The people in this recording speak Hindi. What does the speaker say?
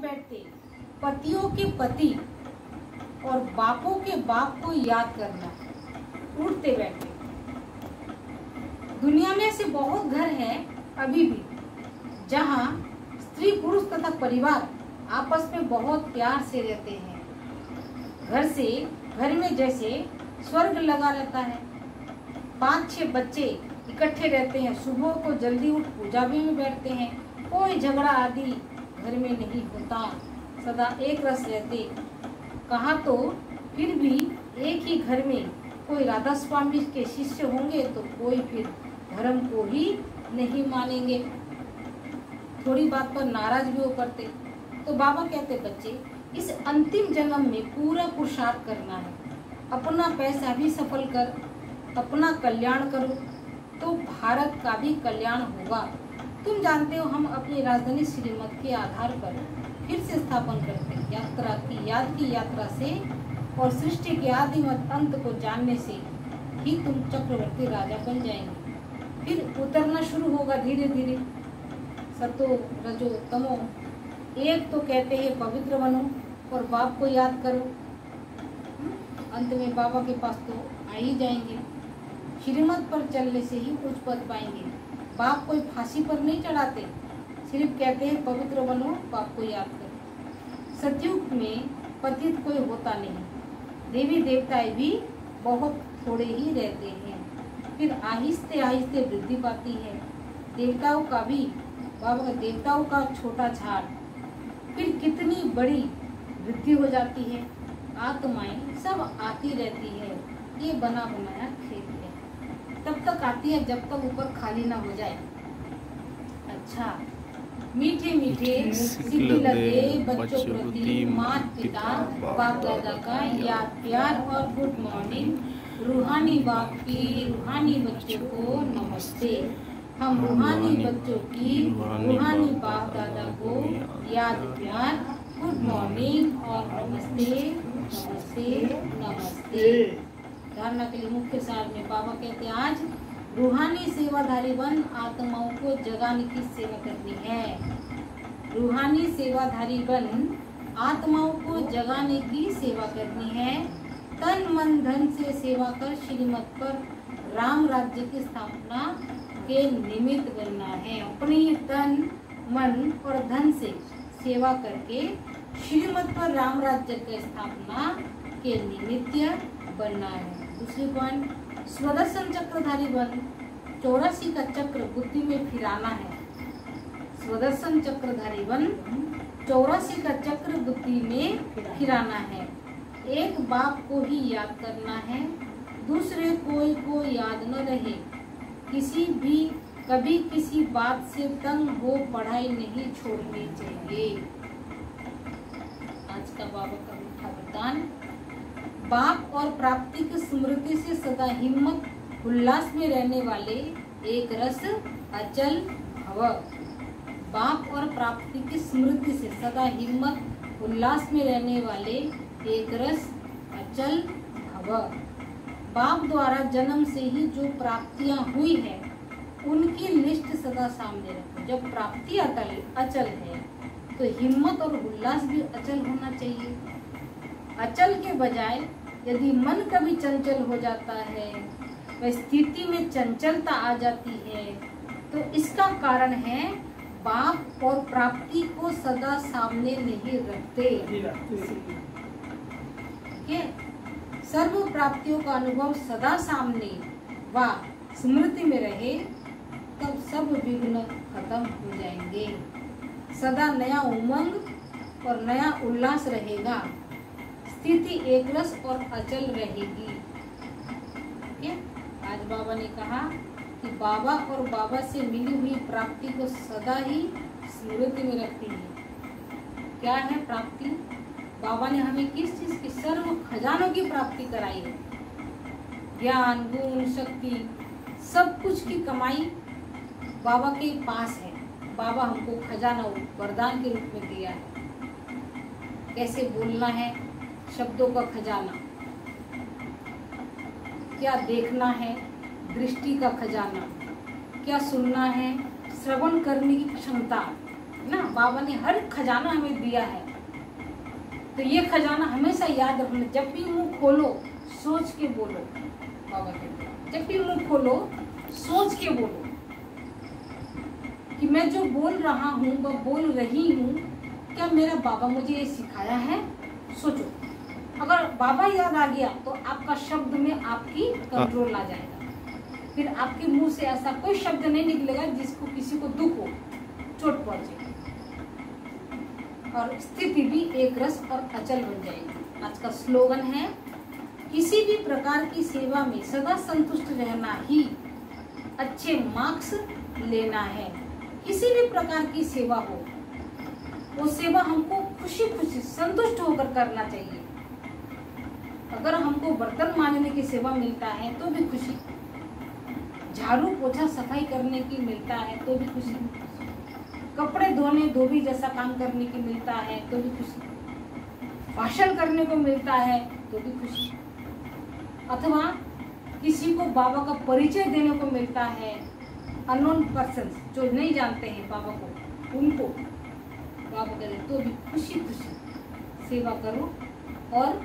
बैठते पतियों के पति और बापों के बाप को याद करना, उठते बैठे। दुनिया में ऐसे बहुत घर हैं अभी भी जहां स्त्री पुरुष तथा परिवार आपस में बहुत प्यार से रहते हैं। घर में जैसे स्वर्ग लगा रहता है। 5-6 बच्चे इकट्ठे रहते हैं, सुबह को जल्दी उठ पूजा भी में बैठते हैं, कोई झगड़ा आदि घर में नहीं होता, सदा एक रस रहते। कहा तो फिर भी एक ही घर में कोई राधा स्वामी के शिष्य होंगे तो कोई फिर धर्म को ही नहीं मानेंगे, थोड़ी बात पर नाराज भी हो करते। तो बाबा कहते बच्चे इस अंतिम जन्म में पूरा पुरुषार्थ करना है, अपना पैसा भी सफल कर, अपना कल्याण करो तो भारत का भी कल्याण होगा। तुम जानते हो हम अपनी राजधानी श्रीमत के आधार पर फिर से स्थापन करते याद की यात्रा से और सृष्टि के आदि मत अंत को जानने से ही तुम चक्रवर्ती राजा बन जाएंगे। फिर उतरना शुरू होगा धीरे धीरे सतो रजो तमो। एक तो कहते हैं पवित्र बनो और बाप को याद करो, अंत में बाबा के पास तो आ ही जाएंगे। श्रीमत पर चलने से ही कुछ पद पाएंगे। बाप कोई फांसी पर नहीं चढ़ाते, सिर्फ कहते हैं पवित्र बनो, बाप को याद करो। सतयुग में पतित कोई होता नहीं, देवी देवताएं भी बहुत थोड़े ही रहते हैं। फिर आहिस्ते आहिस्ते वृद्धि पाती है। देवताओं का भी बाबा देवताओं का छोटा झाड़, फिर कितनी बड़ी वृद्धि हो जाती है। आत्माएं सब आती रहती है, ये बना बनाया खेत है। तब तक आती है जब तक ऊपर खाली ना हो जाए। अच्छा, मीठे मीठे सिद्धि लगे बच्चों प्रति माता पिता बाप दादा का याद प्यार और गुड मॉर्निंग। रूहानी बाप की रूहानी बच्चों को नमस्ते। हम रूहानी बच्चों की रूहानी बाप दादा को याद प्यार गुड मॉर्निंग और नमस्ते नमस्ते नमस्ते। धारणा के लिए मुख्य सार में बाबा कहते हैं आज रूहानी सेवाधारी बन आत्माओं को जगाने की सेवा करनी है। रूहानी सेवाधारी बन आत्माओं को जगाने की सेवा करनी है। तन मन धन से सेवा कर श्रीमत पर राम राज्य की स्थापना के निमित्त बनना है। अपनी तन मन और धन से सेवा करके श्रीमत पर राम राज्य की स्थापना के निमित्त बनना है। दूसरी पॉइंट, स्वदर्शन चक्रधारी बन 84 का चक्र बुद्धि में फिराना है। स्वदर्शन चक्रधारी बन 84 का चक्र बुद्धि में फिराना है। एक बाप को ही याद करना है, दूसरे कोई को याद न रहे। कभी किसी बात से तंग हो पढ़ाई नहीं छोड़नी चाहिए। आज का बाबा का मीठा वरदान, बाप और प्राप्ति की स्मृति से सदा हिम्मत उल्लास में रहने वाले एक रस अचल भव। बाप और प्राप्ति की स्मृति से सदा हिम्मत उल्लास में रहने वाले एक रस अचल भव। बाप द्वारा जन्म से ही जो प्राप्तियां हुई है उनकी लिस्ट सदा सामने रखो। जब प्राप्ति अचल है तो हिम्मत और उल्लास भी अचल होना चाहिए। अचल के बजाय यदि मन कभी चंचल हो जाता है, वह स्थिति में चंचलता आ जाती है, तो इसका कारण है बाप और प्राप्ति को सदा सामने नहीं रखते। सर्व प्राप्तियों का अनुभव सदा सामने व स्मृति में रहे, तब सब विघ्न खत्म हो जाएंगे। सदा नया उमंग और नया उल्लास रहेगा। स्थिति एकरस और अचल रहेगी। आज बाबा ने कहा कि बाबा और बाबा से मिली हुई प्राप्ति को सदा ही स्मृति में रखती है। क्या है प्राप्ति? बाबा ने हमें किस चीज की? सर्व खजानों की प्राप्ति कराई है। ज्ञान गुण शक्ति सब कुछ की कमाई बाबा के पास है। बाबा हमको खजाना वरदान के रूप में दिया है। कैसे बोलना है, शब्दों का खजाना, क्या देखना है, दृष्टि का खजाना, क्या सुनना है, श्रवण करने की क्षमता, ना, बाबा ने हर खजाना हमें दिया है। तो ये खजाना हमेशा याद रखना, जब भी मुंह खोलो सोच के बोलो। बाबा कहते हैं जब भी मुंह खोलो सोच के बोलो कि मैं जो बोल रहा हूँ वह बोल रही हूँ, क्या मेरा बाबा मुझे ये सिखाया है। सोचो, अगर बाबा याद आ गया तो आपका शब्द में आपकी कंट्रोल आ जाएगा। फिर आपके मुंह से ऐसा कोई शब्द नहीं निकलेगा जिसको किसी को दुख हो, चोट पहुंचे, और स्थिति भी एक रस और अचल बन जाएगी। आज का स्लोगन है, किसी भी प्रकार की सेवा में सदा संतुष्ट रहना ही अच्छे मार्क्स लेना है। किसी भी प्रकार की सेवा हो, वो सेवा हमको खुशी खुशी संतुष्ट होकर करना चाहिए। अगर हमको बर्तन मांजने की सेवा मिलता है तो भी खुशी, झाड़ू पोछा सफाई करने की मिलता है तो भी खुशी, कपड़े धोने धोबी जैसा काम करने की मिलता है तो भी खुशी, भाषण करने को मिलता है तो भी खुशी, अथवा किसी को बाबा का परिचय देने को मिलता है, अननोन पर्सन जो नहीं जानते हैं बाबा को, उनको बाबा करे तो भी खुशी खुशी सेवा करो और